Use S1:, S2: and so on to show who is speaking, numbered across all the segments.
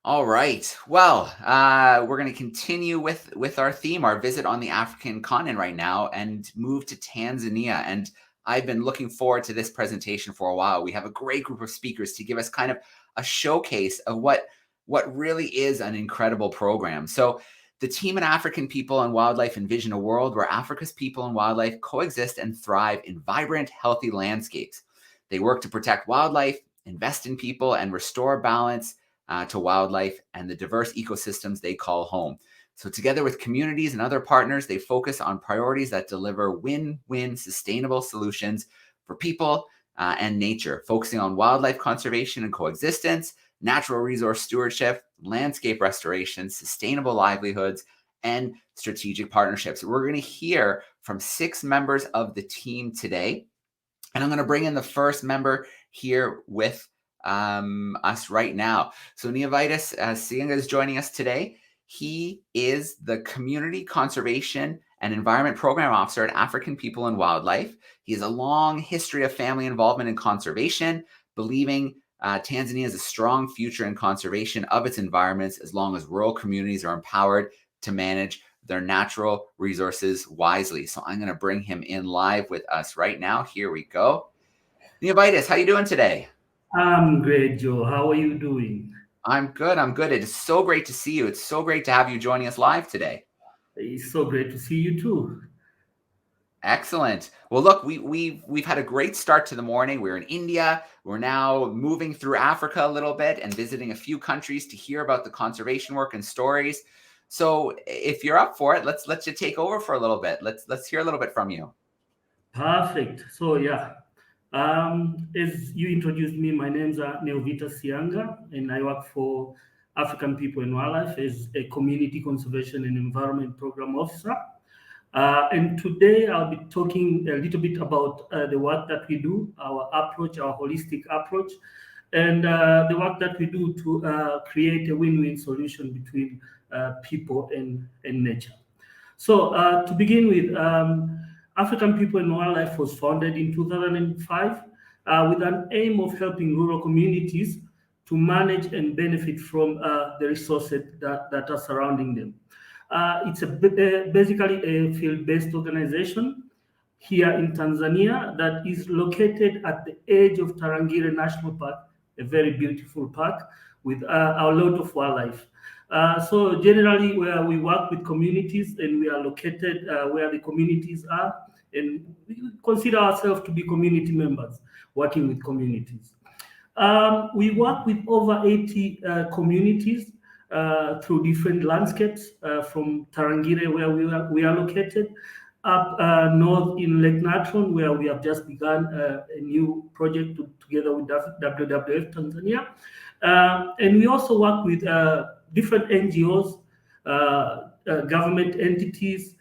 S1: All right. Well, we're going to continue with our theme, our visit on the African continent right now, and move to Tanzania. And I've been looking forward to this presentation for a while. We have a great group of speakers to give us kind of a showcase of what really is an incredible program. So the team and African people and wildlife envision a world where Africa's people and wildlife coexist and thrive in vibrant, healthy landscapes. They work to protect wildlife, invest in people, and restore balance to wildlife and the diverse ecosystems they call home. So together with communities and other partners, they focus on priorities that deliver win-win sustainable solutions for people and nature, focusing on wildlife conservation and coexistence, natural resource stewardship, landscape restoration, sustainable livelihoods, and strategic partnerships. We're going to hear from 6 members of the team today. And I'm going to bring in the first member here with us right now. So Neovitis Sianga is joining us today. He is the Community Conservation and Environment Program Officer at African People and Wildlife. He has a long history of family involvement in conservation, believing Tanzania has a strong future in conservation of its environments as long as rural communities are empowered to manage their natural resources wisely. So I'm going to bring him in live with us right now. Here we go. Neovitis, how you doing today?
S2: I'm great, Joe. How are you doing?
S1: I'm good. I'm good. It is so great to see you. It's so great to have you joining us live today.
S2: It's so great to see you too.
S1: Excellent. Well, look, we've had a great start to the morning. We're in India. We're now moving through Africa a little bit and visiting a few countries to hear about the conservation work and stories. So, if you're up for it, let's you take over for a little bit. Let's hear a little bit from you.
S2: Perfect. So yeah, as you introduced me, my name's Neovita Sianga, and I work for African People and Wildlife as a Community Conservation and Environment Program Officer. And today I'll be talking a little bit about the work that we do, our approach, our holistic approach, and the work that we do to create a win-win solution between people and nature. So to begin with, African People and Wildlife was founded in 2005 with an aim of helping rural communities to manage and benefit from the resources that are surrounding them. It's basically a field-based organization here in Tanzania that is located at the edge of Tarangire National Park, a very beautiful park with a lot of wildlife. So generally, where we work with communities and we are located where the communities are, and we consider ourselves to be community members working with communities. We work with over 80 communities through different landscapes from Tarangire, where we are located, up north in Lake Natron, where we have just begun a new project together with WWF Tanzania. And we also work with different NGOs, government entities,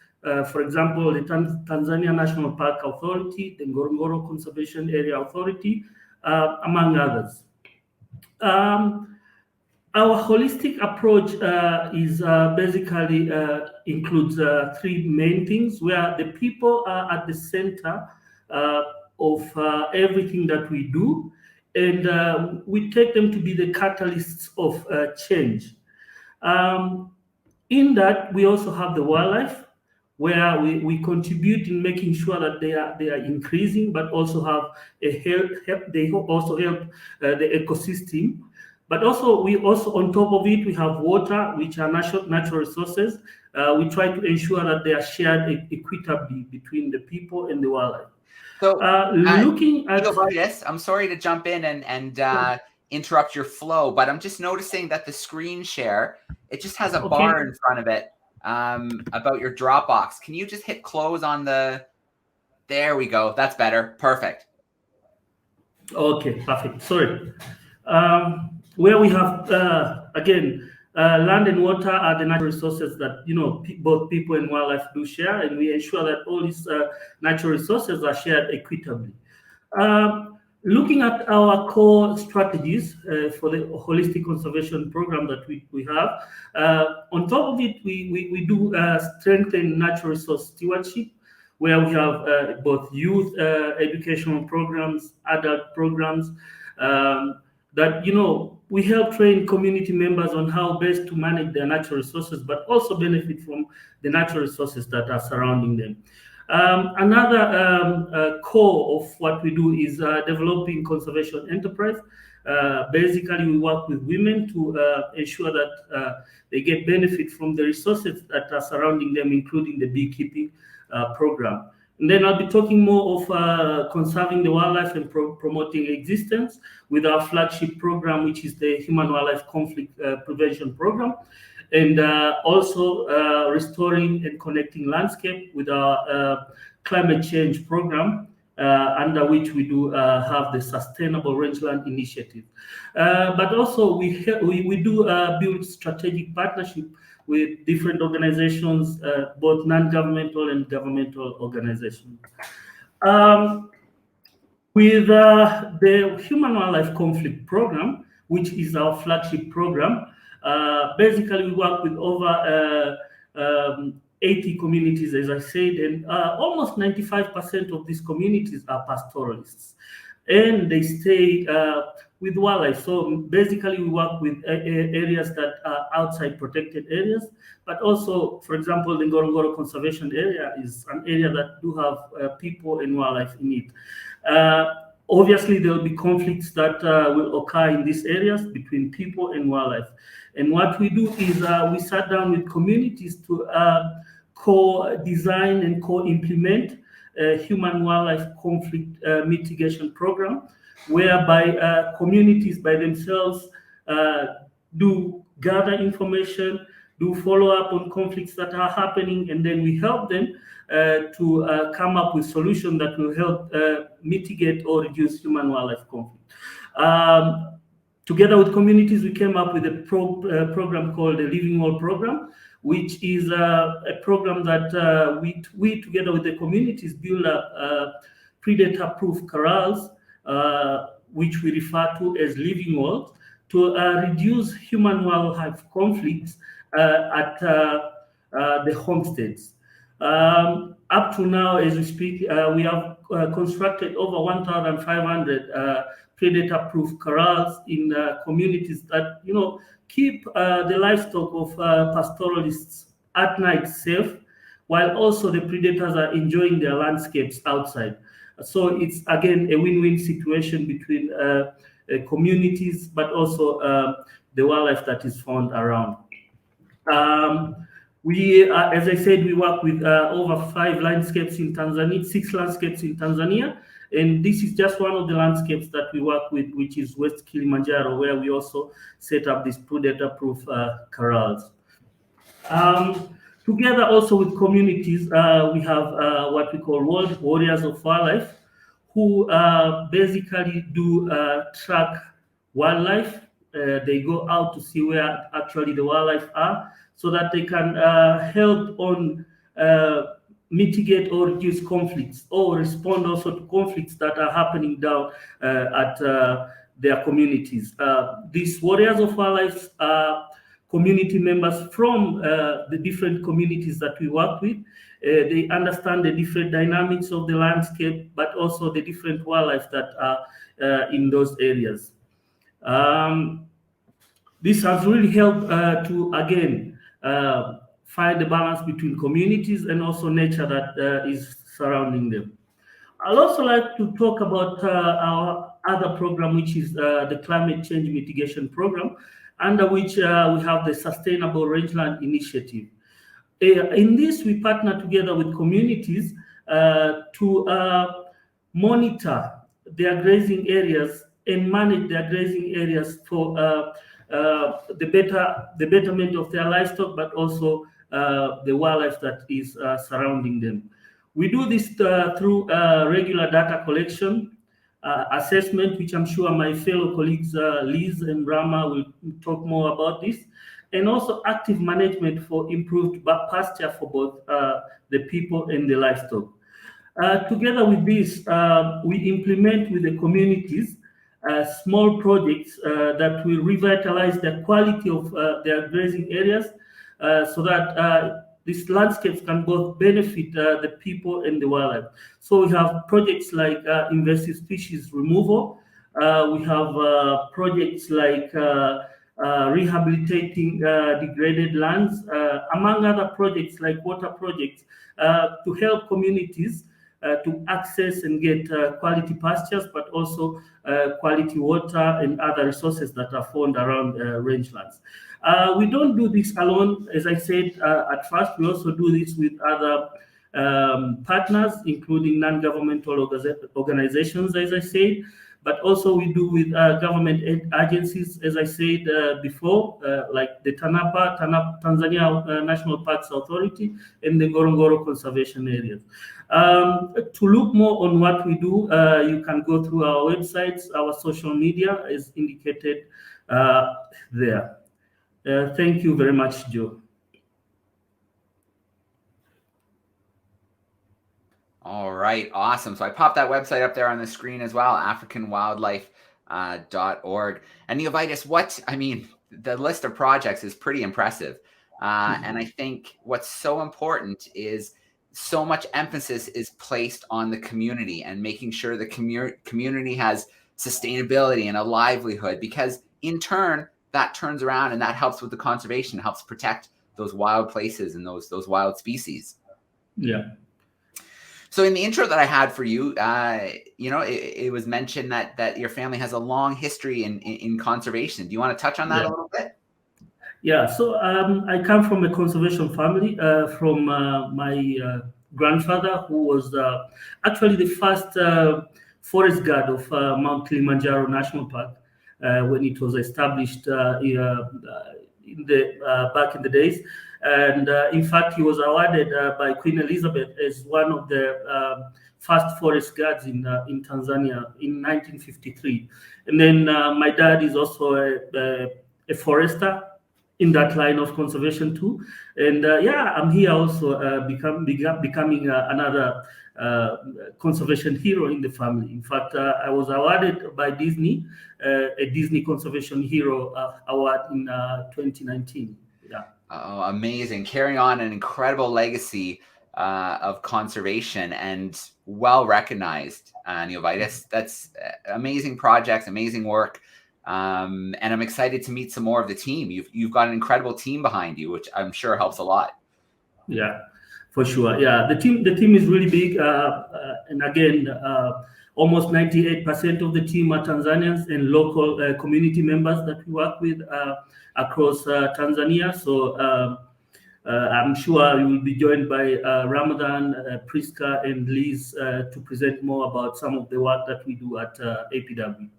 S2: for example, the Tanzania National Park Authority, the Ngorongoro Conservation Area Authority, among others. Our holistic approach is basically includes 3 main things, where the people are at the center of everything that we do, and we take them to be the catalysts of change. Um, in that, we also have the wildlife, where we contribute in making sure that they are increasing, but also have a help they also help the ecosystem. But also, we also, on top of it, we have water, which are natural resources. We try to ensure that they are shared equitably between the people and the wildlife.
S1: So,
S2: Looking at
S1: Neovitis, I'm sorry to jump in and interrupt your flow, but I'm just noticing that the screen share, it just has a
S2: okay,
S1: bar in front of it about your Dropbox. Can you just hit close on the? There we go. That's better. Perfect.
S2: okay, perfect. Sorry. Where we have again, land and water are the natural resources that both people and wildlife do share, and we ensure that all these natural resources are shared equitably. Looking at our core strategies for the holistic conservation program that we have, on top of it, we do strengthen natural resource stewardship, where we have both youth educational programs, adult programs, um, that, we help train community members on how best to manage their natural resources, but also benefit from the natural resources that are surrounding them. Another core of what we do is developing conservation enterprise. Basically, we work with women to ensure that they get benefit from the resources that are surrounding them, including the beekeeping program. And then I'll be talking more of conserving the wildlife and promoting existence with our flagship program, which is the Human-Wildlife Conflict Prevention Program, and also restoring and connecting landscape with our climate change program, under which we do have the Sustainable Rangeland Initiative. But also we do build strategic partnership with different organizations, both non-governmental and governmental organizations. With the Human Wildlife Conflict Program, which is our flagship program, basically we work with over 80 communities, as I said, and almost 95% of these communities are pastoralists, and they stay with wildlife. So basically we work with areas that are outside protected areas, but also, for example, the Ngorongoro Conservation Area is an area that do have people and wildlife in it. Obviously, there will be conflicts that will occur in these areas between people and wildlife. And what we do is we sat down with communities to co-design and co-implement a human-wildlife conflict mitigation program, whereby communities by themselves do gather information, do follow up on conflicts that are happening, and then we help them to come up with solutions that will help mitigate or reduce human-wildlife conflict. Together with communities, we came up with a program called the Living Wall Program, which is a program that we together with the communities build up predator-proof corrals, which we refer to as living walls, to reduce human-wildlife conflicts at the homesteads. Up to now, as we speak, we have constructed over 1,500 predator-proof corrals in communities that, keep the livestock of pastoralists at night safe, while also the predators are enjoying their landscapes outside. So it's, again, a win-win situation between communities, but also the wildlife that is found around. We, as I said, we work with over 5 landscapes in Tanzania, 6 landscapes in Tanzania, and this is just one of the landscapes that we work with, which is West Kilimanjaro, where we also set up these predator-proof corrals. Together also with communities, we have what we call World Warriors of Wildlife, who basically do track wildlife. They go out to see where actually the wildlife are, so that they can help on mitigate or reduce conflicts, or respond also to conflicts that are happening down at their communities. These Warriors of Wildlife are community members from the different communities that we work with. They understand the different dynamics of the landscape, but also the different wildlife that are in those areas. This has really helped to, again, find the balance between communities and also nature that is surrounding them. I'd also like to talk about our other program, which is the Climate Change Mitigation Program, under which we have the Sustainable Rangeland Initiative. In this, we partner together with communities to monitor their grazing areas and manage their grazing areas for the betterment of their livestock, but also the wildlife that is surrounding them. We do this through regular data collection, assessment, which I'm sure my fellow colleagues Liz and Rama will talk more about this, and also active management for improved pasture for both the people and the livestock. Together with this, we implement with the communities small projects that will revitalize the quality of their grazing areas, so that these landscapes can both benefit the people and the wildlife. So we have projects like invasive species removal, We have projects like rehabilitating degraded lands, among other projects like water projects, to help communities to access and get quality pastures, but also quality water and other resources that are found around rangelands. We don't do this alone. As I said at first, we also do this with other partners, including non-governmental organizations, as I said, but also we do with government agencies, as I said before, like the Tanzania National Parks Authority and the Ngorongoro Conservation Areas. To look more on what we do, you can go through our websites, our social media is indicated there. Thank you very much, Joe.
S1: All right, awesome. So I popped that website up there on the screen as well, africanwildlife.org. And Neovitis, the list of projects is pretty impressive. And I think what's so important is so much emphasis is placed on the community and making sure the community has sustainability and a livelihood, because in turn, that turns around and that helps with the conservation, helps protect those wild places and those wild species.
S2: Yeah.
S1: So in the intro that I had for you, it was mentioned that your family has a long history in conservation. Do you want to touch on that a little bit?
S2: Yeah, so I come from a conservation family, from my grandfather, who was actually the first forest guard of Mount Kilimanjaro National Park when it was established back in the days. And in fact, he was awarded by Queen Elizabeth as one of the first forest guards in Tanzania in 1953. And then my dad is also a forester in that line of conservation too. And I'm here also becoming another conservation hero in the family. In fact, I was awarded by Disney a Disney Conservation Hero Award in 2019. Yeah.
S1: Oh, amazing. Carrying on an incredible legacy of conservation and well recognized, Neovitis. That's amazing projects, amazing work. And I'm excited to meet some more of the team. You've got an incredible team behind you, which I'm sure helps a lot.
S2: Yeah, for sure. Yeah, the team is really big. And again, almost 98% of the team are Tanzanians and local community members that we work with across Tanzania. So I'm sure you will be joined by Ramadan, Priska, and Liz to present more about some of the work that we do at APW.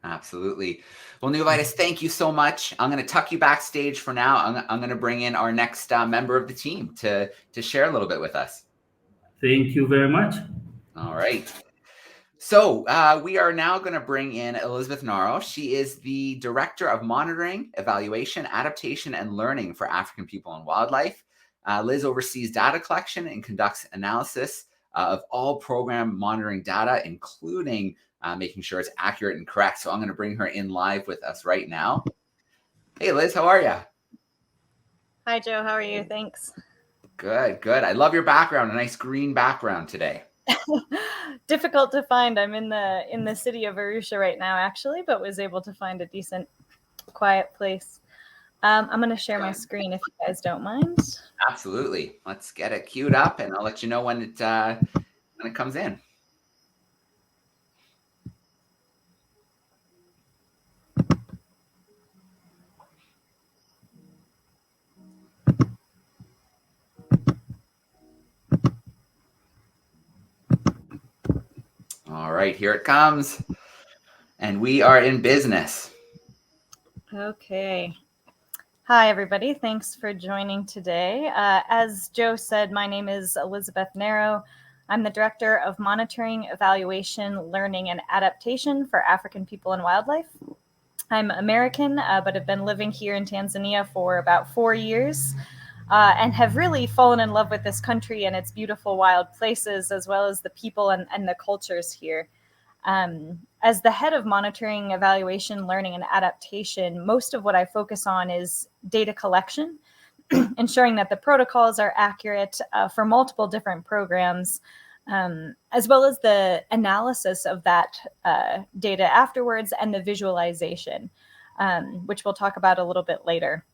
S1: Absolutely. Well, Neovitis, thank you so much. I'm going to tuck you backstage for now. I'm going to bring in our next member of the team to share a little bit with us.
S2: Thank you very much.
S1: All right. So we are now going to bring in Elizabeth Nero. She is the Director of Monitoring, Evaluation, Adaptation, and Learning for African People and Wildlife. Liz oversees data collection and conducts analysis of all program monitoring data, including making sure it's accurate and correct. So I'm going to bring her in live with us right now. Hey, Liz, how are you?
S3: Hi, Joe. How are you? Thanks.
S1: Good, good. I love your background, a nice green background today.
S3: Difficult to find. I'm in the city of Arusha right now, actually, but was able to find a decent, quiet place. I'm going to share my screen if you guys don't mind.
S1: Absolutely. Let's get it queued up, and I'll let you know when it comes in. All right, here it comes. And we are in business.
S3: Okay. Hi, everybody. Thanks for joining today. As Joe said, my name is Elizabeth Nero. I'm the Director of Monitoring, Evaluation, Learning, and Adaptation for African People and Wildlife. I'm American, but have been living here in Tanzania for about 4 years. And have really fallen in love with this country and its beautiful wild places, as well as the people and the cultures here. As the head of monitoring, evaluation, learning, and adaptation, most of what I focus on is data collection, ensuring that the protocols are accurate for multiple different programs, as well as the analysis of that data afterwards and the visualization, which we'll talk about a little bit later.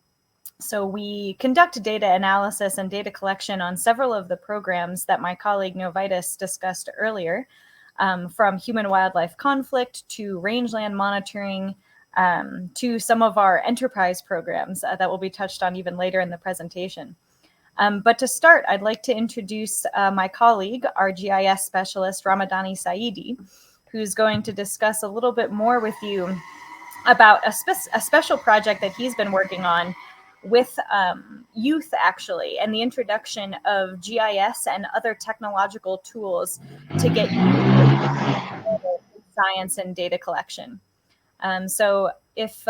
S3: So we conduct data analysis and data collection on several of the programs that my colleague Novitas discussed earlier, from human-wildlife conflict to rangeland monitoring, to some of our enterprise programs that will be touched on even later in the presentation. But to start, I'd like to introduce my colleague, our GIS specialist, Ramadani Saidi, who's going to discuss a little bit more with you about a special project that he's been working on with youth, actually, and the introduction of GIS and other technological tools to get youth science and data collection. So if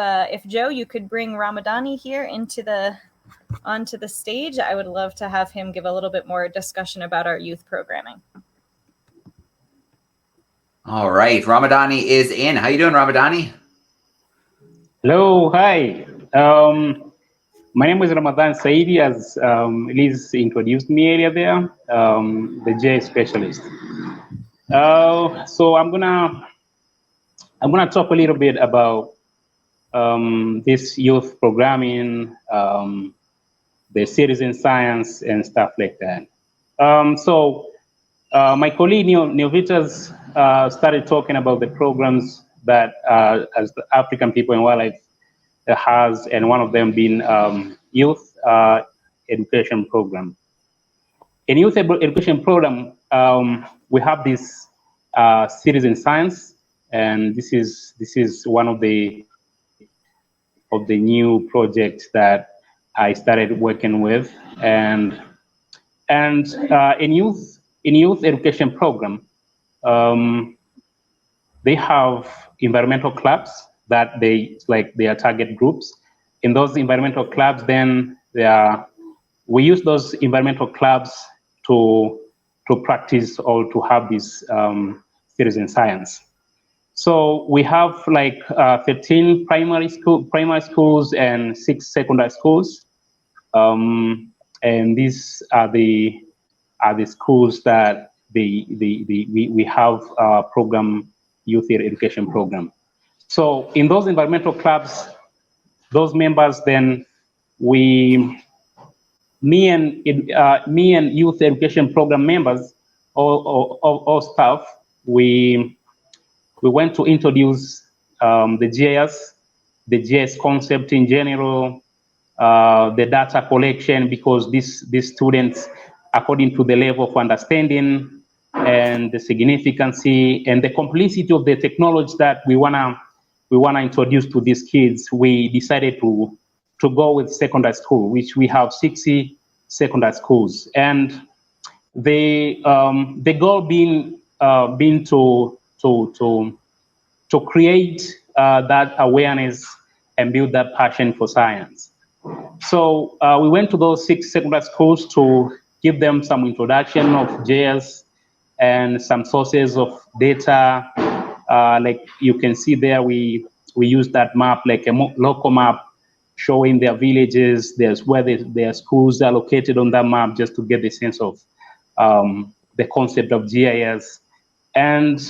S3: Joe, you could bring Ramadani here onto the stage, I would love to have him give a little bit more discussion about our youth programming.
S1: All right, Ramadani is in. How you doing, Ramadani?
S4: Hello, hi. My name is Ramadan Saidi, as Liz introduced me earlier there, the GIS specialist. So I'm gonna talk a little bit about this youth programming, the citizen science and stuff like that. So my colleague Neovitas started talking about the programs that as the African People and Wildlife has, and one of them being youth education program. In youth education program, we have this citizen science, and this is one of the new projects that I started working with, and in youth education program, they have environmental clubs that they are target groups. In those environmental clubs, then we use those environmental clubs to practice or to have this citizen science. So we have 13 primary schools and 6 secondary schools, and these are the schools that we have program, youth education program. So in those environmental clubs, those members, then me and youth education program members, all staff, we went to introduce the GIS concept in general, the data collection, because these students, according to the level of understanding and the significance and the complexity of the technology that we wanna introduce to these kids, we decided to go with secondary school, which we have 60 secondary schools, and the goal being to create that awareness and build that passion for science. So we went to those 6 secondary schools to give them some introduction of GIS and some sources of data. Like you can see there, we use that map, like a local map, showing their villages, where their schools are located on that map, just to get the sense of the concept of GIS. And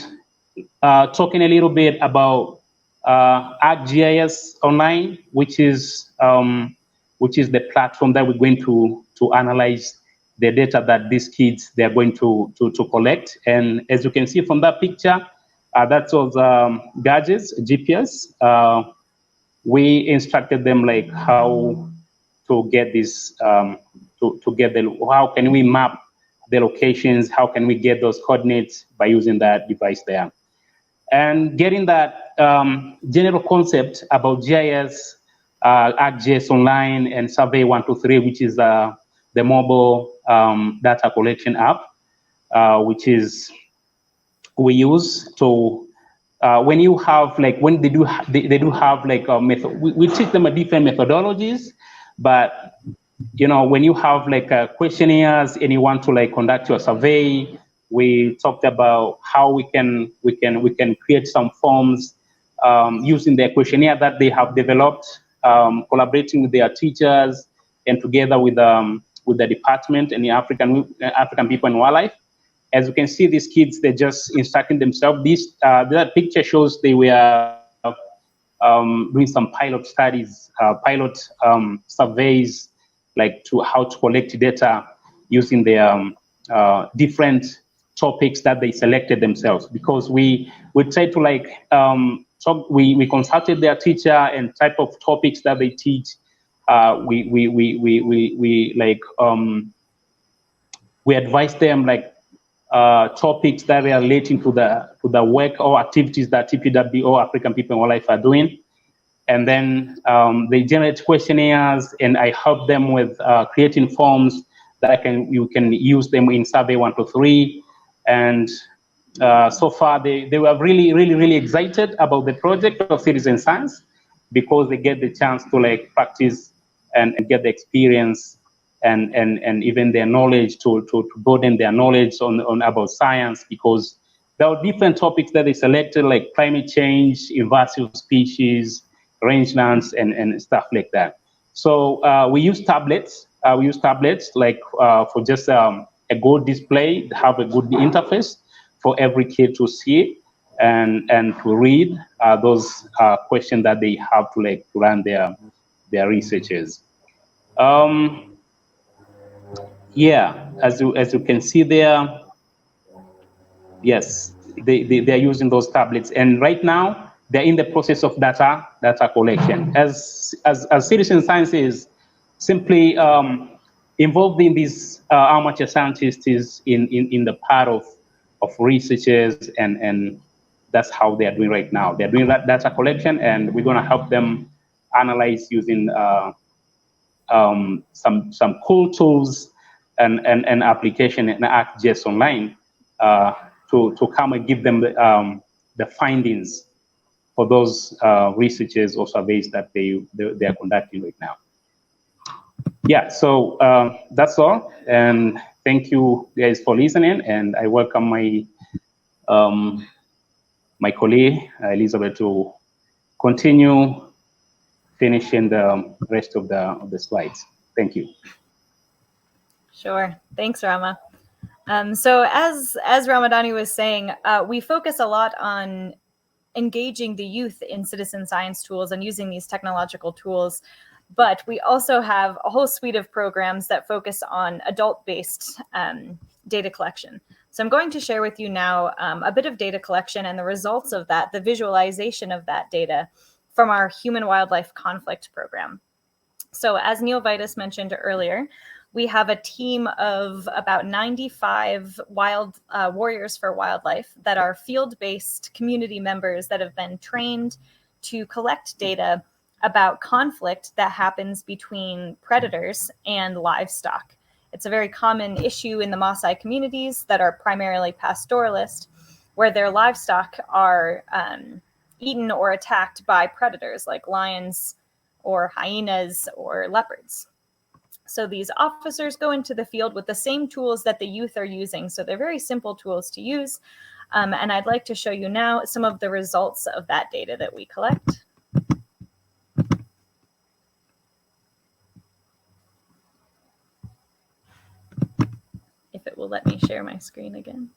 S4: talking a little bit about Arcgis Online, which is the platform that we're going to analyze the data that these kids they're going to collect. And as you can see from that picture, that was gadgets, GPS. We instructed them like how to get this, how can we map the locations, how can we get those coordinates by using that device there. And getting that general concept about GIS, Arcgis Online and Survey 123, which is the mobile data collection app, which is we use to when you have when they do have a method. We teach them a different methodologies, but when you have questionnaires and you want to conduct your survey, we talked about how we can create some forms using the questionnaire that they have developed, collaborating with their teachers and together with the department and the African People and Wildlife. as you can see, these kids, they're just instructing themselves. That picture shows they were doing some pilot studies, pilot surveys, like to how to collect data using the different topics that they selected themselves. Because we try to we consulted their teacher and type of topics that they teach. We advise them topics that are relating to the work or activities that TPW or African People and Wildlife are doing. And then they generate questionnaires, and I help them with creating forms that you can use them in Survey 123. And so far, they were really excited about the project of citizen science, because they get the chance to practice and get the experience and even their knowledge to broaden their knowledge on about science, because there are different topics that they selected, like climate change, invasive species, rangelands, and stuff like that. So we use tablets. For just a good display, have a good interface for every kid to see and to read those questions that they have to run their researches. Yeah, as you can see there, yes, they're using those tablets, and right now they're in the process of data collection. As citizen science is simply involved in this amateur scientists is in the part of researchers, and that's how they are doing right now. They're doing that data collection, and we're going to help them analyze using some cool tools and application in Arcgis Online to come and give them the findings for those researches or surveys that they are conducting right now. Yeah, so that's all, and thank you guys for listening, and I welcome my my colleague Elizabeth to continue finishing the rest of the slides. Thank you.
S3: Sure. Thanks, Rama. So as Ramadani was saying, we focus a lot on engaging the youth in citizen science tools and using these technological tools, but we also have a whole suite of programs that focus on adult-based data collection. So I'm going to share with you now a bit of data collection and the results of that, the visualization of that data from our human-wildlife conflict program. So as Neil Vitus mentioned earlier, we have a team of about 95 warriors for wildlife that are field-based community members that have been trained to collect data about conflict that happens between predators and livestock. It's a very common issue in the Maasai communities that are primarily pastoralist, where their livestock are eaten or attacked by predators like lions or hyenas or leopards. So these officers go into the field with the same tools that the youth are using. So they're very simple tools to use. And I'd like to show you now some of the results of that data that we collect. If it will let me share my screen again.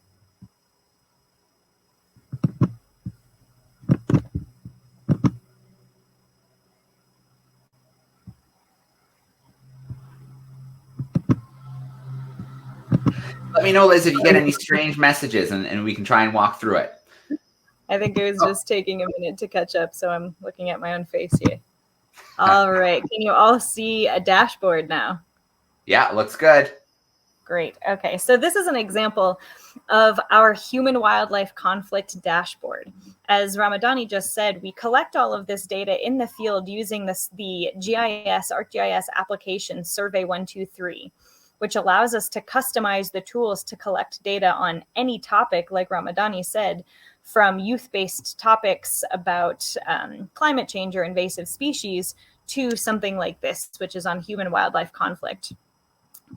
S1: Let me know, Liz, if you get any strange messages, and we can try and walk through it.
S3: I think it was just taking a minute to catch up, so I'm looking at my own face here. All right, can you all see a dashboard now?
S1: Yeah, looks good.
S3: Great. Okay, so this is an example of our human-wildlife conflict dashboard. As Ramadani just said, we collect all of this data in the field using the GIS, ArcGIS application Survey 123, which allows us to customize the tools to collect data on any topic, like Ramadani said, from youth-based topics about climate change or invasive species to something like this, which is on human-wildlife conflict.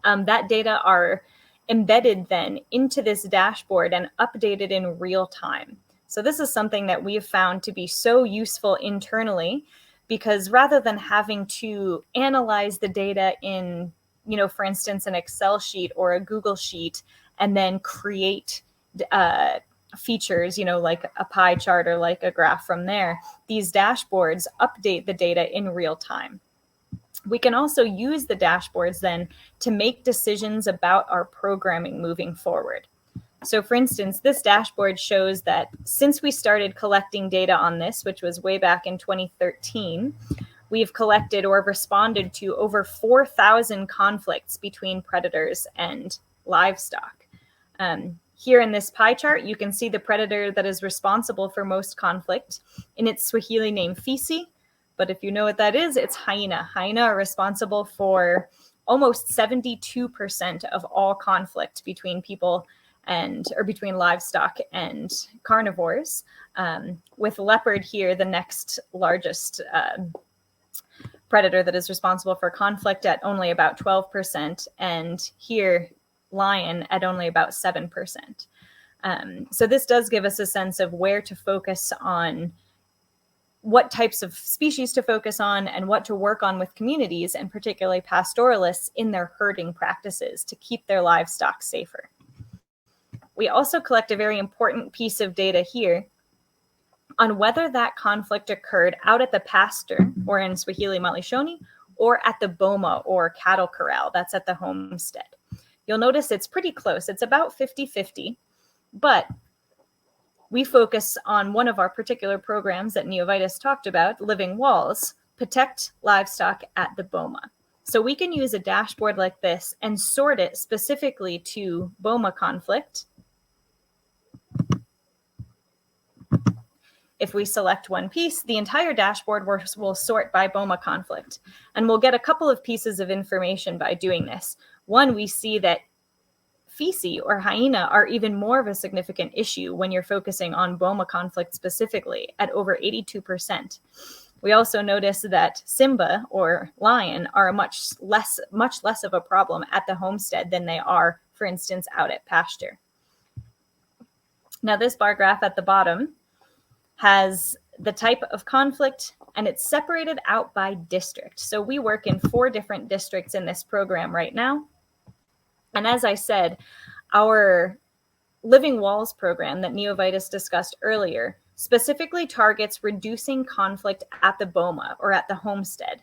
S3: That data are embedded then into this dashboard and updated in real time. So this is something that we have found to be so useful internally, because rather than having to analyze the data in, for instance, an Excel sheet or a Google sheet and then create features, like a pie chart or like a graph from there. These dashboards update the data in real time. We can also use the dashboards then to make decisions about our programming moving forward. So for instance, this dashboard shows that since we started collecting data on this, which was way back in 2013, we've collected or responded to over 4,000 conflicts between predators and livestock. Here in this pie chart, you can see the predator that is responsible for most conflict. In its Swahili name, Fisi, but if you know what that is, it's hyena. Hyena are responsible for almost 72% of all conflict between people or between livestock and carnivores, with leopard here the next largest predator that is responsible for conflict at only about 12%, and here lion at only about 7%. So this does give us a sense of where to focus on, what types of species to focus on, and what to work on with communities, and particularly pastoralists, in their herding practices to keep their livestock safer. We also collect a very important piece of data here on whether that conflict occurred out at the pasture, or in Swahili malishoni, or at the boma or cattle corral, that's at the homestead. You'll notice it's pretty close. It's about 50-50, but we focus on one of our particular programs that Neovitas talked about, Living Walls, protect livestock at the boma. So we can use a dashboard like this and sort it specifically to boma conflict. If we select one piece, the entire dashboard will sort by boma conflict. And we'll get a couple of pieces of information by doing this. One, we see that Fisi or hyena are even more of a significant issue when you're focusing on boma conflict specifically, at over 82%. We also notice that Simba or lion are much less of a problem at the homestead than they are, for instance, out at pasture. Now this bar graph at the bottom has the type of conflict, and it's separated out by district. So we work in 4 different districts in this program right now. And as I said, our Living Walls program that Neovitas discussed earlier specifically targets reducing conflict at the boma or at the homestead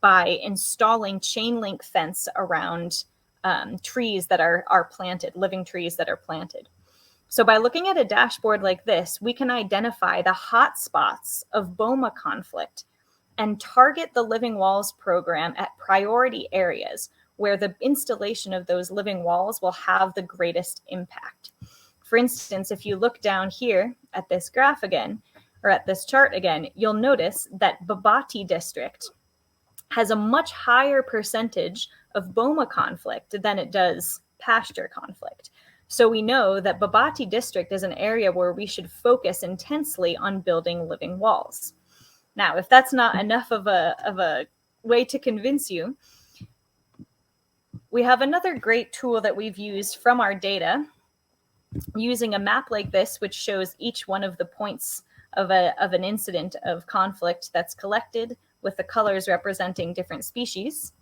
S3: by installing chain link fence around trees that are planted, living trees that are planted. So by looking at a dashboard like this, we can identify the hot spots of boma conflict and target the Living Walls program at priority areas where the installation of those living walls will have the greatest impact. For instance, if you look down here at this graph again, or at this chart again, you'll notice that Babati district has a much higher percentage of boma conflict than it does pasture conflict. So we know that Babati district is an area where we should focus intensely on building living walls. Now, if that's not enough of a way to convince you, we have another great tool that we've used from our data, using a map like this, which shows each one of the points of an incident of conflict that's collected, with the colors representing different species.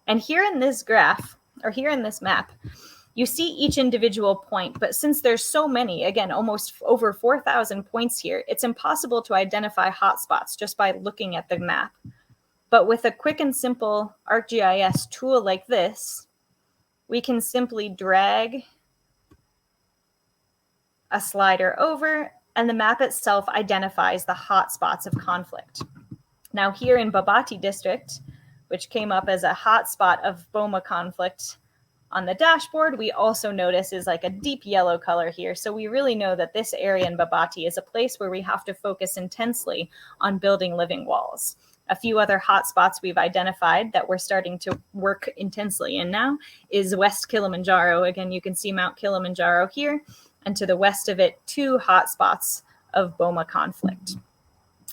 S3: And here in this graph, or here in this map, you see each individual point, but since there's so many, again, almost over 4,000 points here, it's impossible to identify hotspots just by looking at the map. But with a quick and simple ArcGIS tool like this, we can simply drag a slider over, and the map itself identifies the hotspots of conflict. Now here in Babati district, which came up as a hotspot of boma conflict on the dashboard, we also notice is like a deep yellow color here. So we really know that this area in Babati is a place where we have to focus intensely on building living walls. A few other hotspots we've identified that we're starting to work intensely in now is West Kilimanjaro. Again, you can see Mount Kilimanjaro here, and to the west of it, 2 hotspots of boma conflict.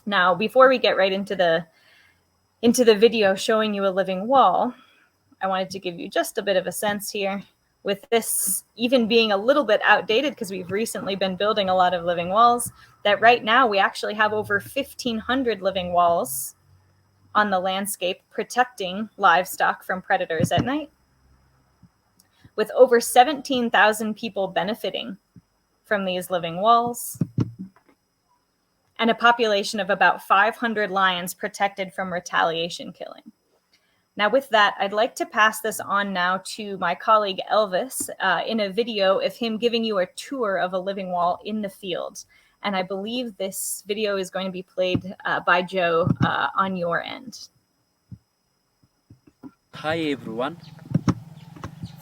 S3: Now, before we get right into the video showing you a living wall, I wanted to give you just a bit of a sense here, with this even being a little bit outdated because we've recently been building a lot of living walls, that right now we actually have over 1,500 living walls on the landscape protecting livestock from predators at night. with over 17,000 people benefiting from these living walls, and a population of about 500 lions protected from retaliation killing. Now with that, I'd like to pass this on now to my colleague Elvis in a video of him giving you a tour of a living wall in the field. And I believe this video is going to be played by Joe on your end.
S5: Hi everyone.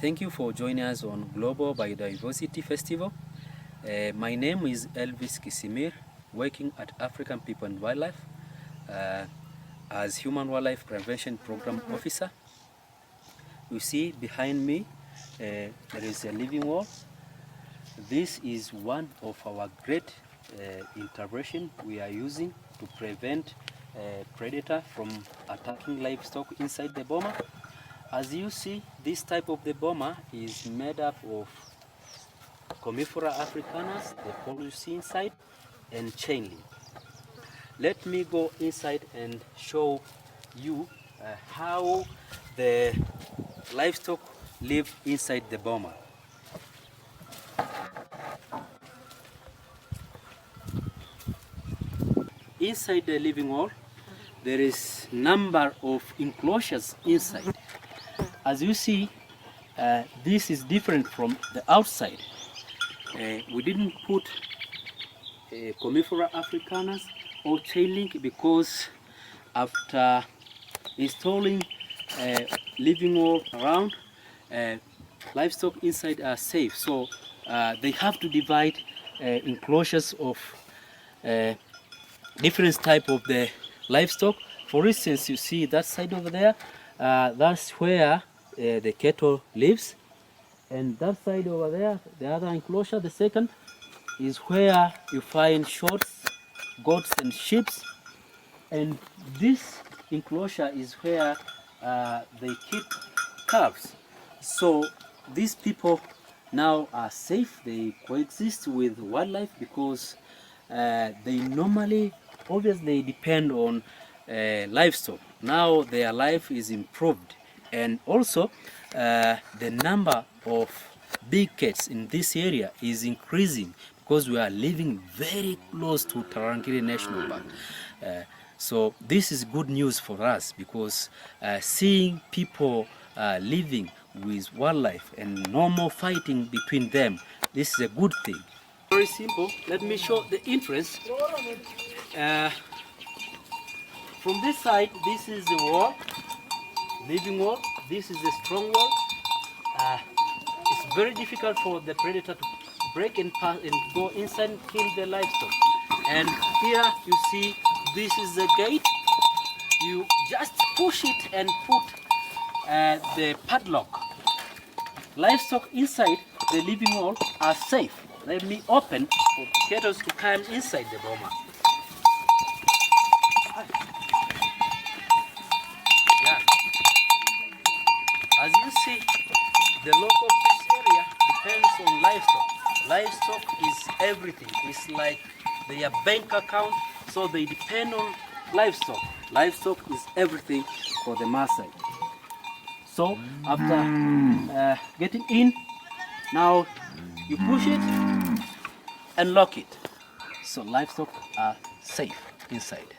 S5: Thank you for joining us on Global Biodiversity Festival. My name is Elvis Kisimir, working at African People and Wildlife as Human Wildlife Prevention Program Officer. You see behind me, there is a living wall. This is one of our great intervention we are using to prevent predator from attacking livestock inside the boma. As you see, this type of the boma is made up of Commiphora africanus, the pole you see inside, and chain link. Let me go inside and show you how the livestock live inside the boma. Inside the living wall, there is number of enclosures inside. As you see, this is different from the outside. We didn't put Commiphora africanus or chain link because after installing living wall around, livestock inside are safe. So they have to divide enclosures of different type of the livestock. For instance, you see that side over there, that's where the cattle lives, and that side over there, the other enclosure, the second, is where you find goats, goats and sheep, and this enclosure is where they keep calves. So these people now are safe. They coexist with wildlife because they normally, obviously, depend on livestock. Now their life is improved, and also the number of big cats in this area is increasing because we are living very close to Tarangire National Park. So this is good news for us because seeing people living with wildlife and no more fighting between them, this is a good thing. Very simple. Let me show the entrance. From this side, this is the wall, living wall. This is a strong wall. It's very difficult for the predator to break and pass and go inside and kill the livestock. And here you see this is the gate. You just push it and put the padlock. Livestock inside the living wall are safe. Let me open for cattle to come inside the boma. Yeah. As you see, the look of this area depends on livestock. Livestock is everything. It's like their bank account, so they depend on livestock. Livestock is everything for the Maasai. So after getting in, now you push it and lock it. So livestock are safe inside.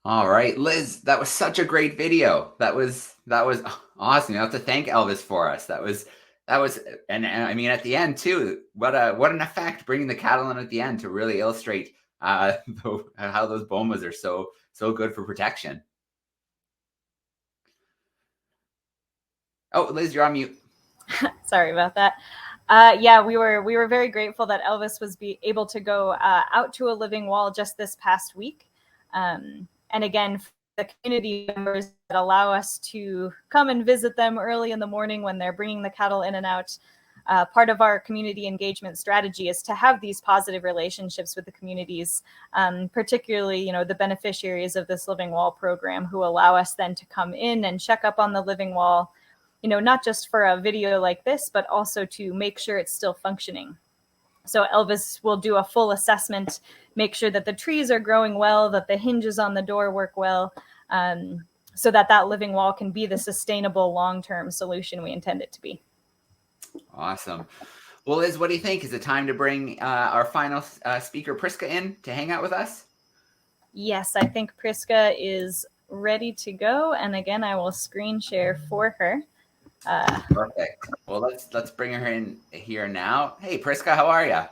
S1: All right, Liz, that was such a great video. That was awesome. You have to thank Elvis for us. That was, and I mean at the end too. What an effect bringing the cattle in at the end to really illustrate how those bomas are so good for protection. Oh, Liz, you're on mute.
S3: Sorry about that. Yeah, we were very grateful that Elvis was able to go out to a living wall just this past week. And again, the community members that allow us to come and visit them early in the morning when they're bringing the cattle in and out. Part of our community engagement strategy is to have these positive relationships with the communities, particularly, the beneficiaries of this Living Wall program who allow us then to come in and check up on the living wall, not just for a video like this, but also to make sure it's still functioning. So Elvis will do a full assessment, make sure that the trees are growing well, that the hinges on the door work well, so that that living wall can be the sustainable long-term solution we intend it to be.
S1: Awesome. Well, Liz, what do you think? Is it time to bring our final speaker, Priska, in to hang out with us?
S3: Yes, I think Priska is ready to go. And again, I will screen share for her.
S1: Perfect. Well, let's bring her in here now. Hey, Priska, how are you?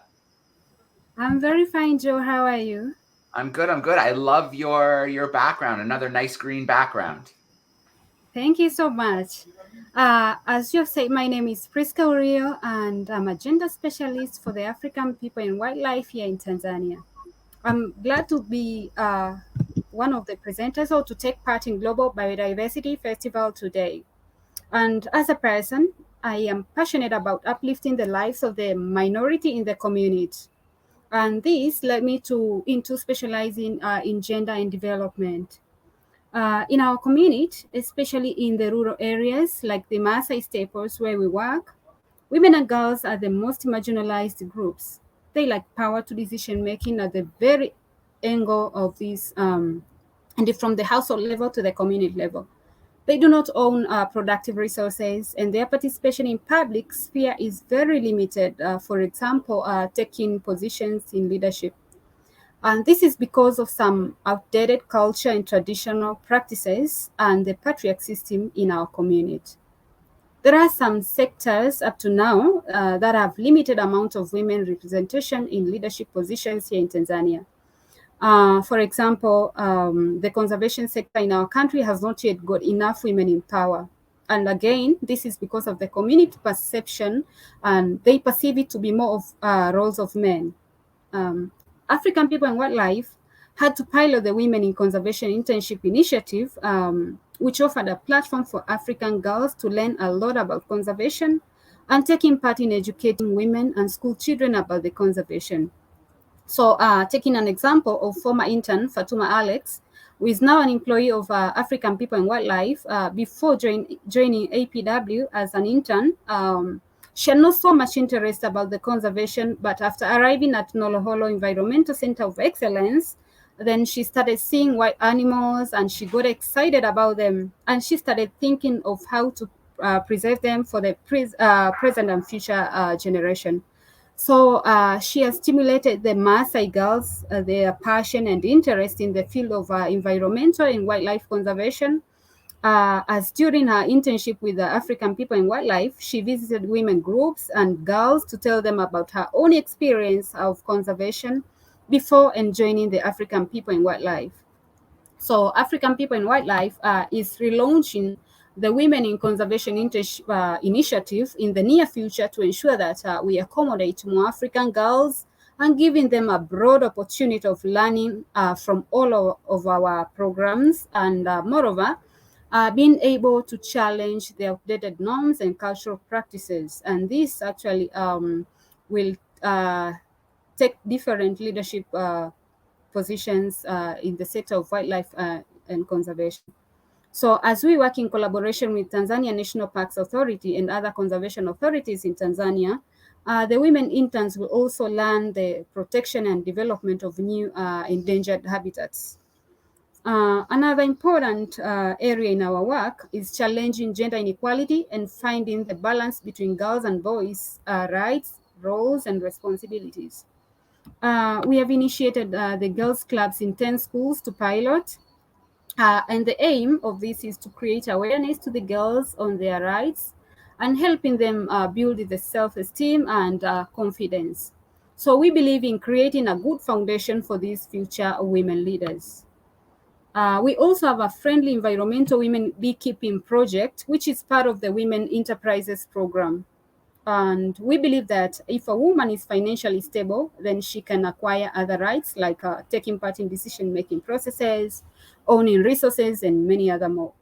S6: I'm very fine, Joe. How are you?
S1: I'm good. I'm good. I love your background. Another nice green background.
S6: Thank you so much. As you have said, my name is Priska Urio, and I'm a gender specialist for the African people and wildlife here in Tanzania. I'm glad to be one of the presenters or to take part in Global Biodiversity Festival today. And as a person, I am passionate about uplifting the lives of the minority in the community. And this led me into specializing in gender and development. In our community, especially in the rural areas like the Maasai staples where we work, women and girls are the most marginalized groups. They lack power to decision making at the very angle of this, and from the household level to the community level. They do not own productive resources, and their participation in public sphere is very limited. For example, taking positions in leadership. And this is because of some outdated culture and traditional practices and the patriarch system in our community. There are some sectors up to now that have limited amount of women representation in leadership positions here in Tanzania. For example, the conservation sector in our country has not yet got enough women in power. And again, this is because of the community perception, and they perceive it to be more of roles of men. African People and Wildlife had to pilot the Women in Conservation Internship initiative, which offered a platform for African girls to learn a lot about conservation and taking part in educating women and school children about the conservation. So taking an example of former intern Fatima Alex, who is now an employee of African People and Wildlife, before joining APW as an intern, she had not so much interest about the conservation, but after arriving at Noloholo Environmental Center of Excellence, then she started seeing wild animals and she got excited about them. And she started thinking of how to preserve them for the present and future generation. So she has stimulated the Maasai girls, their passion and interest in the field of environmental and wildlife conservation. As during her internship with the African People and Wildlife, she visited women groups and girls to tell them about her own experience of conservation before and joining the African People and Wildlife. So African People and Wildlife is relaunching the Women in Conservation initiative in the near future to ensure that we accommodate more African girls and giving them a broad opportunity of learning from all of our programs, and moreover, being able to challenge the outdated norms and cultural practices. And this actually will take different leadership positions in the sector of wildlife and conservation. So as we work in collaboration with Tanzania National Parks Authority and other conservation authorities in Tanzania, the women interns will also learn the protection and development of new endangered habitats. Another important area in our work is challenging gender inequality and finding the balance between girls and boys' rights, roles, and responsibilities. We have initiated the girls' clubs in 10 schools to pilot. And the aim of this is to create awareness to the girls on their rights and helping them build the self-esteem and confidence. So we believe in creating a good foundation for these future women leaders. We also have a friendly environmental women beekeeping project, which is part of the Women Enterprises program. And we believe that if a woman is financially stable, then she can acquire other rights like taking part in decision-making processes, owning resources, and many other more.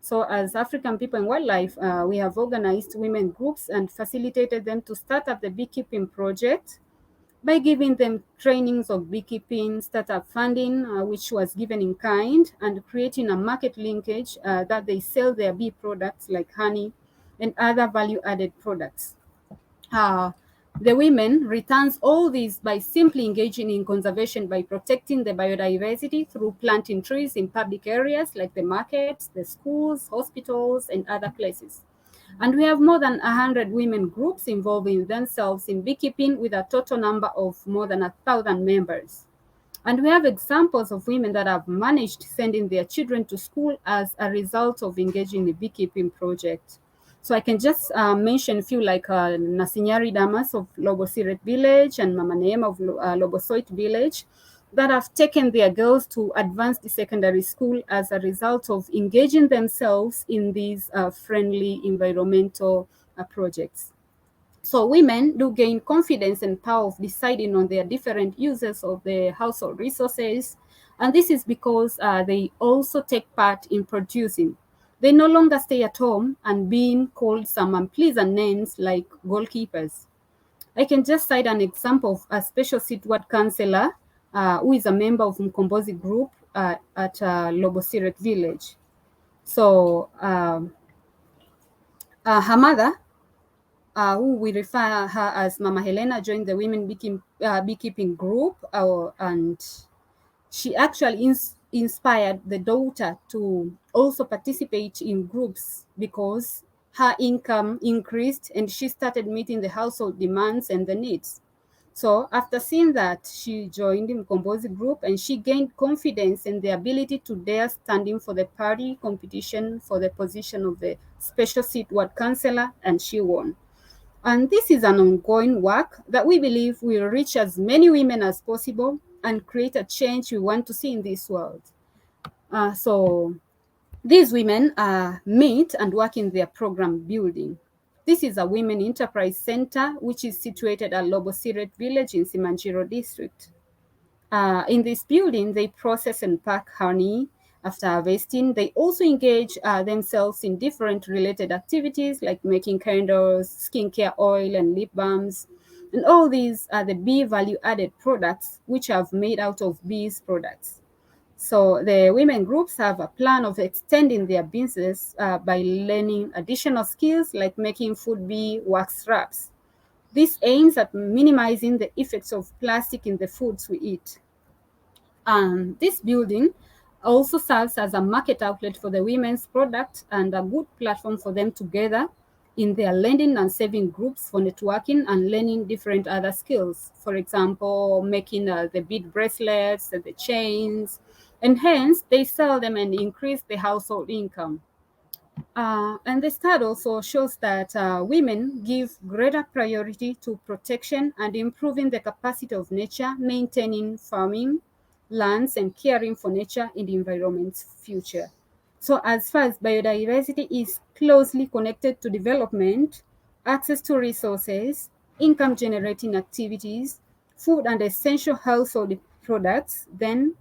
S6: So as African People and Wildlife, we have organized women groups and facilitated them to start up the beekeeping project by giving them trainings of beekeeping, startup funding, which was given in kind, and creating a market linkage that they sell their bee products like honey and other value-added products. The women returns all this by simply engaging in conservation by protecting the biodiversity through planting trees in public areas like the markets, the schools, hospitals, and other places. And we have more than 100 women groups involving themselves in beekeeping with a total number of more than 1,000 members. And we have examples of women that have managed sending their children to school as a result of engaging in the beekeeping project. So I can just mention a few like Nasinyari Damas of Lobosiret village and Mama Neema of Lobosoit village that have taken their girls to advanced secondary school as a result of engaging themselves in these friendly environmental projects. So women do gain confidence and power of deciding on their different uses of the household resources. And this is because they also take part in producing. They no longer stay at home and being called some unpleasant names like goalkeepers. I can just cite an example of a special seat ward councillor who is a member of Mkombozi group at Lobosiret village. So her mother, who we refer her as Mama Helena, joined the women beekeeping group, and she actually inspired the daughter to also participate in groups because her income increased and she started meeting the household demands and the needs. So after seeing that, she joined the Mkombozi group and she gained confidence in the ability to dare standing for the party competition for the position of the special seat ward councillor, and she won. And this is an ongoing work that we believe will reach as many women as possible and create a change we want to see in this world. So these women meet and work in their program building. This is a Women Enterprise Center, which is situated at Lobosiret village in Kilimanjaro district. In this building, they process and pack honey. After harvesting, they also engage themselves in different related activities like making candles, skincare oil, and lip balms. And all these are the bee value-added products which are made out of bees products. So the women groups have a plan of extending their business by learning additional skills like making food bee wax wraps. This aims at minimizing the effects of plastic in the foods we eat. This building also serves as a market outlet for the women's product and a good platform for them to gather in their lending and saving groups for networking and learning different other skills. For example, making the bead bracelets, the chains, and hence they sell them and increase the household income. And the study also shows that women give greater priority to protection and improving the capacity of nature, maintaining farming lands and caring for nature in the environment's future. So as far as biodiversity is closely connected to development, access to resources, income generating activities, food and essential household products, then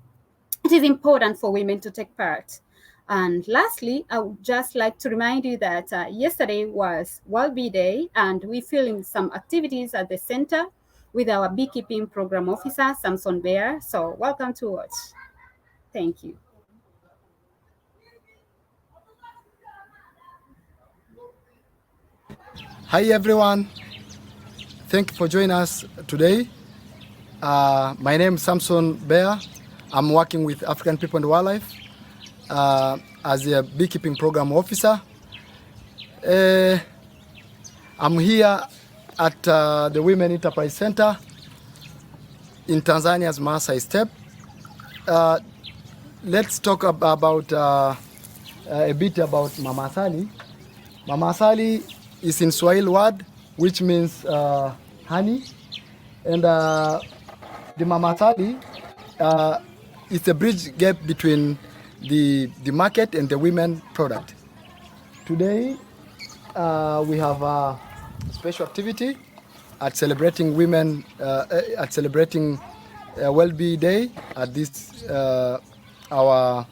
S6: it is important for women to take part. And lastly, I would just like to remind you that yesterday was World Bee Day, and we filmed some activities at the center with our beekeeping program officer, Samson Bear. So welcome to watch. Thank you.
S7: Hi everyone, thank you for joining us today. My name is Samson Bear. I'm working with African People and Wildlife as a beekeeping program officer. I'm here at the Women Enterprise Center in Tanzania's Maasai Steppe. Let's talk about a bit about Mama Asali. Mama Asali is in Swahili word, which means honey. And the Mama Asali is a bridge gap between the market and the women product. Today, we have a special activity at celebrating women, at celebrating World Bee Day at this, our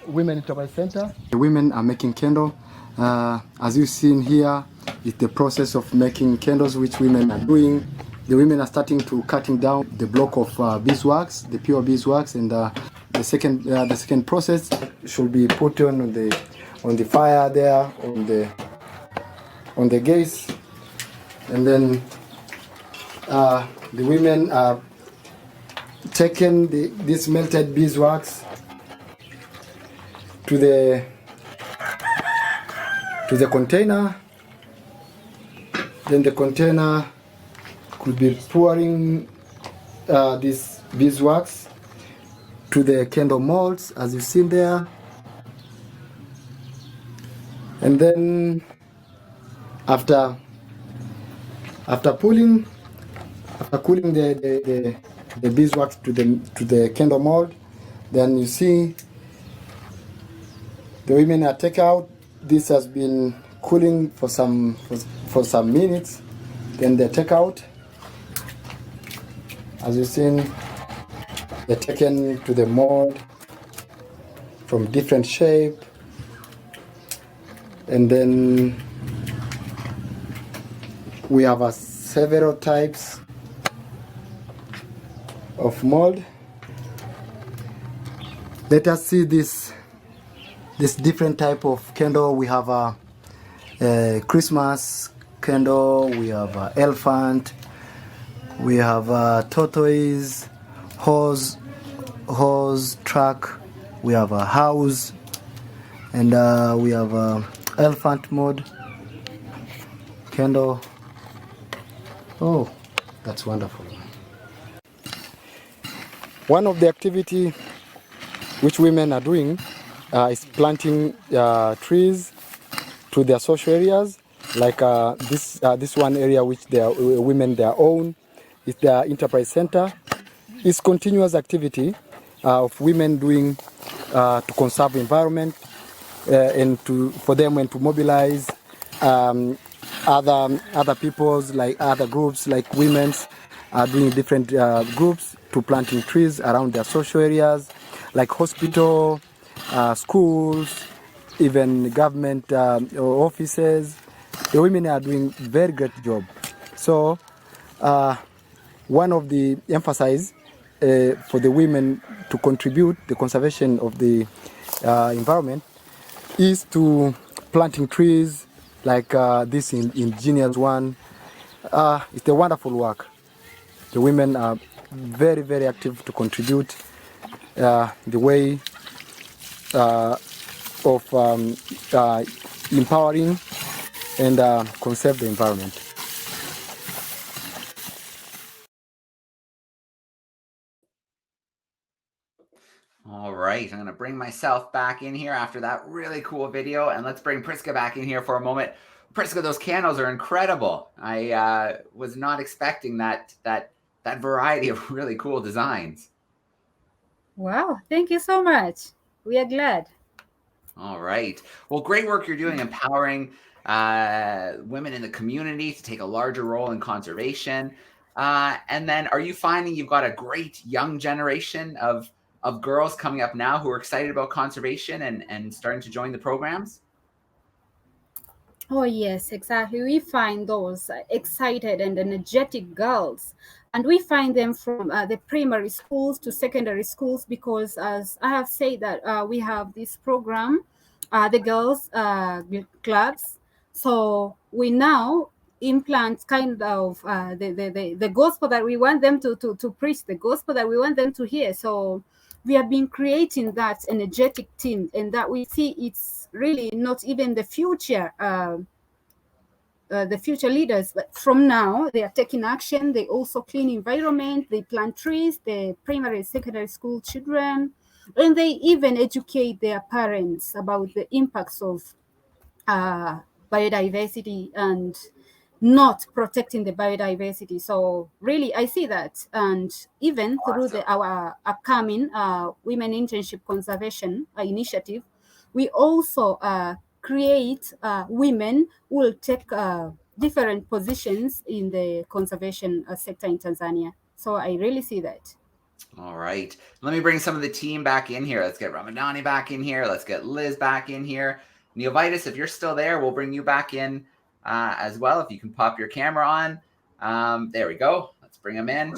S7: Women Enterprise Center. The women are making candle. As you've seen here, it's the process of making candles which women are doing. The women are starting to cutting down the block of beeswax, the pure beeswax, and the second process should be put on the fire there, on the gas, and then the women are taking this melted beeswax to the container. Then the container could be pouring this beeswax to the candle molds, as you've seen there. And then after cooling the beeswax to the candle mold, then you see the women are take out. This has been cooling for some minutes. Then they take out. As you've seen, they're taken to the mold from different shape, and then we have several types of mold. Let us see this different type of candle. We have a Christmas candle, we have an elephant, we have a tortoise, horse truck, we have a house, and we have a elephant mode candle. Oh, that's wonderful. One of the activity which women are doing is planting trees to their social areas, like this one area which women their own is their enterprise center. It's continuous activity of women doing to conserve environment and for them and to mobilize other peoples, like other groups like women's are doing different groups to planting trees around their social areas, like hospital, schools, even government offices. The women are doing very great job. So one of the emphasis for the women to contribute the conservation of the environment is to planting trees like this ingenious one. It's a wonderful work. The women are very, very active to contribute the way of empowering and conserve the environment.
S1: All right, I'm going to bring myself back in here after that really cool video, and let's bring Priska back in here for a moment. Priska, those candles are incredible. I was not expecting that variety of really cool designs.
S6: Wow, thank you so much. We are glad.
S1: All right. Well, great work you're doing empowering women in the community to take a larger role in conservation. And then are you finding you've got a great young generation of girls coming up now who are excited about conservation and starting to join the programs?
S6: Oh, yes, exactly. We find those excited and energetic girls, and we find them from the primary schools to secondary schools because, as I have said, that we have this program, the girls clubs. So we now implant kind of the gospel that we want them to preach, the gospel that we want them to hear. So we have been creating that energetic team, and that we see it's really not even the future leaders, but from now they are taking action. They also clean environment, they plant trees, the primary and secondary school children, and they even educate their parents about the impacts of biodiversity and not protecting the biodiversity. So really, I see that, and even through our upcoming Women Internship Conservation Initiative, we also create women who will take different positions in the conservation sector in Tanzania. So I really see that.
S1: All right. Let me bring some of the team back in here. Let's get Ramadani back in here. Let's get Liz back in here. Neovitis, if you're still there, we'll bring you back in as well. If you can pop your camera on. There we go. Let's bring them in.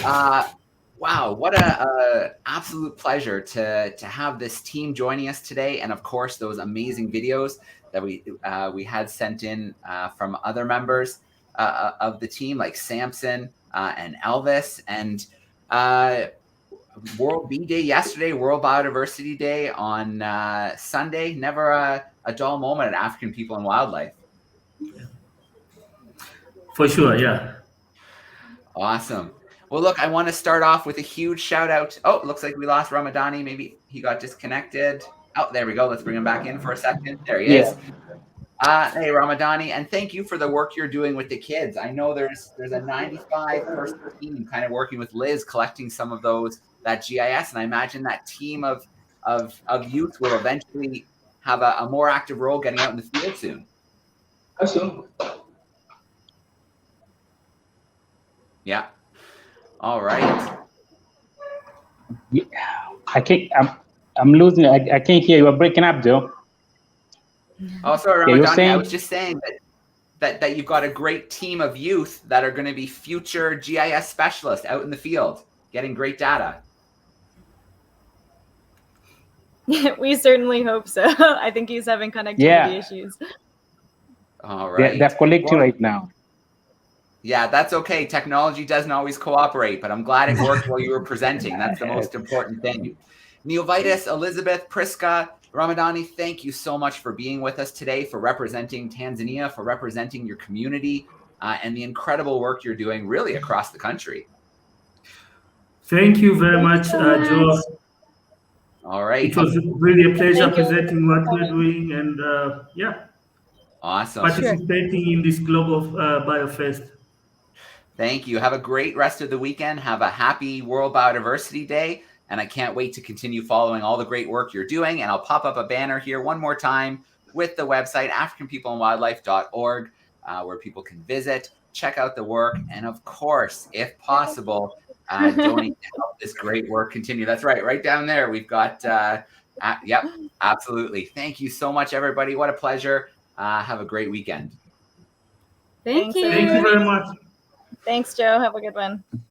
S1: Wow, what a absolute pleasure to have this team joining us today, and of course those amazing videos that we had sent in from other members. of the team, like Samson and Elvis, and World Bee Day yesterday, World Biodiversity Day on Sunday. Never a dull moment at African People and Wildlife.
S2: For sure, yeah.
S1: Awesome. Well, look, I want to start off with a huge shout out. Oh, it looks like we lost Ramadani. Maybe he got disconnected. Oh, there we go. Let's bring him back in for a second. There he is. Hey, Ramadani, and thank you for the work you're doing with the kids. I know there's a 95-person team kind of working with Liz, collecting some of that GIS, and I imagine that team of youth will eventually have a more active role getting out in the field soon.
S4: Absolutely.
S1: Yeah. All right.
S4: Yeah. I can't. I'm losing. I can't hear you. You're breaking up, Joe.
S1: Oh, sorry,
S4: Yeah,
S1: Ramadani. I was just saying that you've got a great team of youth that are going to be future GIS specialists out in the field, getting great data.
S3: We certainly hope so. I think he's having connectivity issues.
S1: All right.
S4: They're collecting right now.
S1: Yeah, that's okay. Technology doesn't always cooperate, but I'm glad it worked while you were presenting. That's the most important thing. Neovitis, Elizabeth, Priska, Ramadani, thank you so much for being with us today, for representing Tanzania, for representing your community, and the incredible work you're doing really across the country.
S2: Thank you very much, Joe.
S1: All right.
S2: It was really a pleasure presenting what we're doing, and yeah.
S1: Awesome.
S2: Participating in this Global BioFest.
S1: Thank you. Have a great rest of the weekend. Have a happy World Biodiversity Day. And I can't wait to continue following all the great work you're doing. And I'll pop up a banner here one more time with the website, africanpeopleandwildlife.org, where people can visit, check out the work, and of course, if possible, donate to help this great work continue. That's right down there. We've got, yep, absolutely. Thank you so much, everybody. What a pleasure. Have a great weekend.
S6: Thank you.
S2: Thank you very much.
S3: Thanks, Joe. Have a good one.